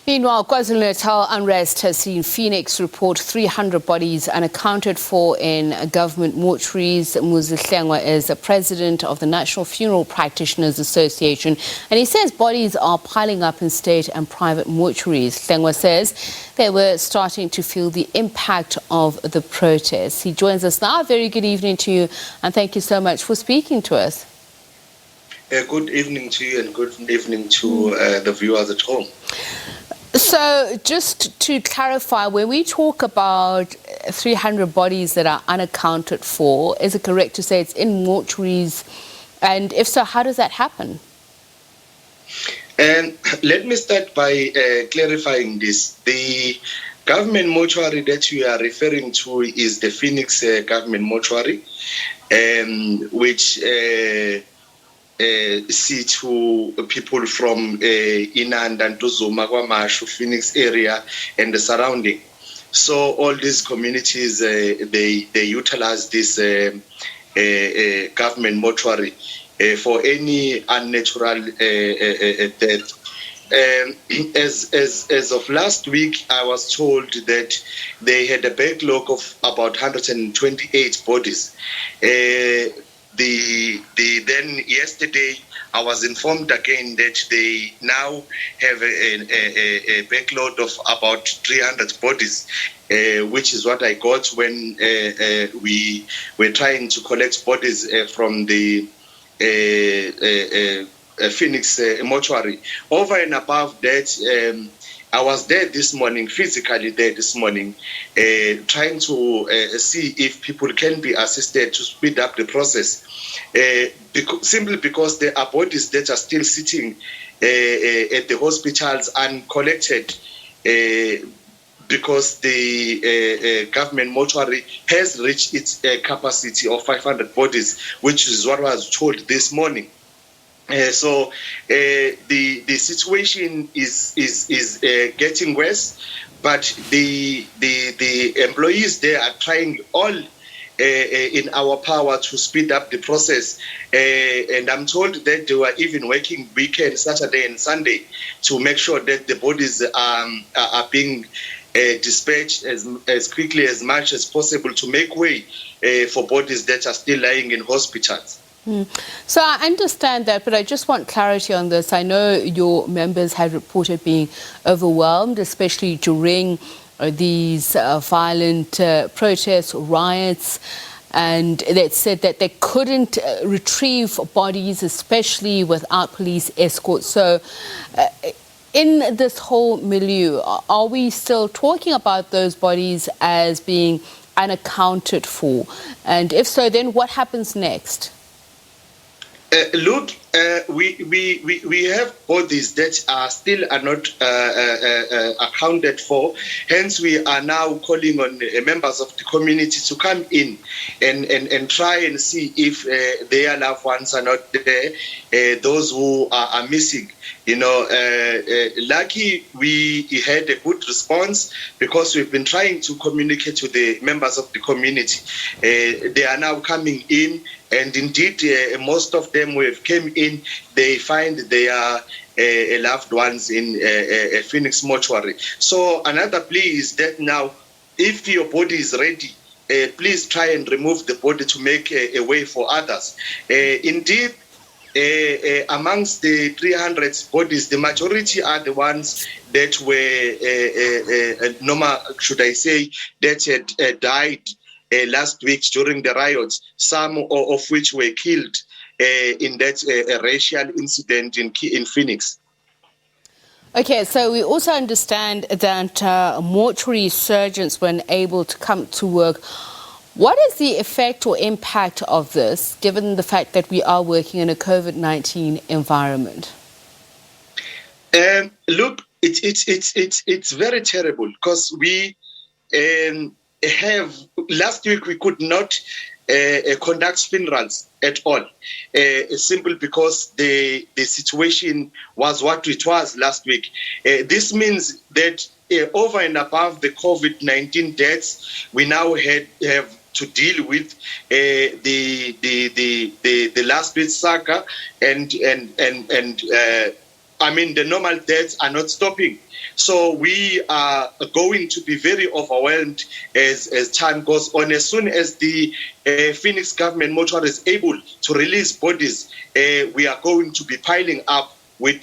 Meanwhile, KwaZulu-Natal unrest has seen Phoenix report 300 bodies unaccounted for in government mortuaries. Muzi Hlengwa is the president of the National Funeral Practitioners Association, and he says bodies are piling up in state and private mortuaries. Hlengwa says they were starting to feel the impact of the protests. He joins us now. Very good evening to you, and thank you so much for speaking to us. Good evening to you and good evening to the viewers at home. So just to clarify, when we talk about 300 bodies that are unaccounted for, is it correct to say it's in mortuaries? And if so, how does that happen? And let me start by clarifying this. The government mortuary that you are referring to is the Phoenix government mortuary, which see to people from Inanda, Ntuzuma, Kwamashu, Phoenix area and the surrounding. So all these communities, they utilize this government mortuary for any unnatural death. As of last week, I was told that they had a backlog of about 128 bodies. Then yesterday I was informed again that they now have a backlog of about 300 bodies, which is what I got when we were trying to collect bodies from the Phoenix mortuary. Over and above that, I was there this morning, physically there this morning, trying to see if people can be assisted to speed up the process. Simply because there are bodies that are still sitting at the hospitals uncollected, because the government mortuary has reached its capacity of 500 bodies, which is what I was told this morning. So the situation is getting worse, but the employees there are trying all in our power to speed up the process, and I'm told that they were even working weekend, Saturday and Sunday, to make sure that the bodies are being dispatched as quickly as much as possible to make way for bodies that are still lying in hospitals. So I understand that, but I just want clarity on this. I know your members had reported being overwhelmed, especially during these violent protests, riots, and they said that they couldn't retrieve bodies, especially without police escort. So in this whole milieu, are we still talking about those bodies as being unaccounted for? And if so, then what happens next? Look, we have bodies that are still not accounted for. Hence, we are now calling on members of the community to come in and try and see if their loved ones are not there, those who are missing. You know, lucky we had a good response because we've been trying to communicate to the members of the community. They are now coming in, and indeed, most of them who have came in, they find their loved ones in a Phoenix mortuary. So another plea is that now, if your body is ready, please try and remove the body to make a way for others. Indeed, amongst the 300 bodies, the majority are the ones that were normal, should I say, that had died last week during the riots, some of which were killed in that racial incident in Phoenix. Okay, so we also understand that mortuary surgeons were unable to come to work. What is the effect or impact of this, given the fact that we are working in a COVID-19 environment? Look, it's very terrible because we have last week we could not conduct funerals at all, simply because the situation was what it was last week. This means that over and above the COVID-19 deaths, we now have to deal with the last bit saga and the normal deaths are not stopping. So we are going to be very overwhelmed as time goes on. As soon as the Phoenix government mortuary is able to release bodies, we are going to be piling up with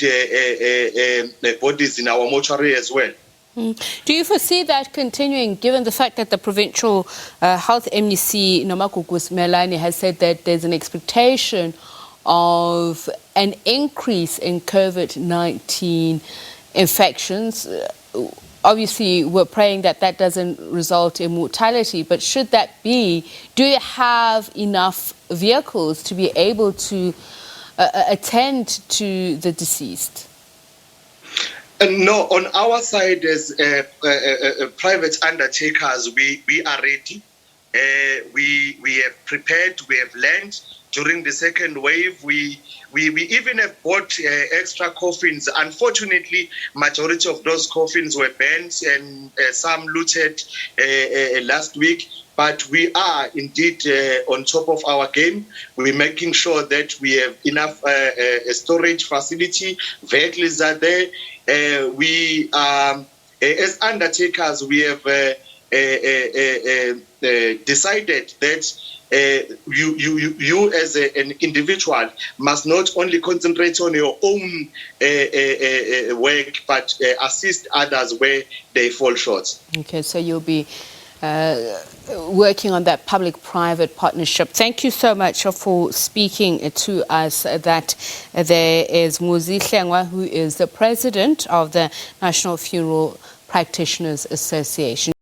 bodies in our mortuary as well. Do you foresee that continuing, given the fact that the provincial health MEC, Nomagugus Melani, has said that there's an expectation of an increase in COVID-19 infections? Obviously, we're praying that that doesn't result in mortality, but should that be, do you have enough vehicles to be able to attend to the deceased? No, on our side as private undertakers, we are ready. We have prepared, we have learned. During the second wave, we even have bought extra coffins. Unfortunately, majority of those coffins were burnt and some looted last week. But we are indeed on top of our game. We're making sure that we have enough storage facility. Vehicles are there. We as undertakers, we have decided that you as an individual must not only concentrate on your own work, but assist others where they fall short. Okay, so you'll be working on that public-private partnership. Thank you so much for speaking to us. That there is Muzi Hlengwa, who is the president of the National Funeral Practitioners Association.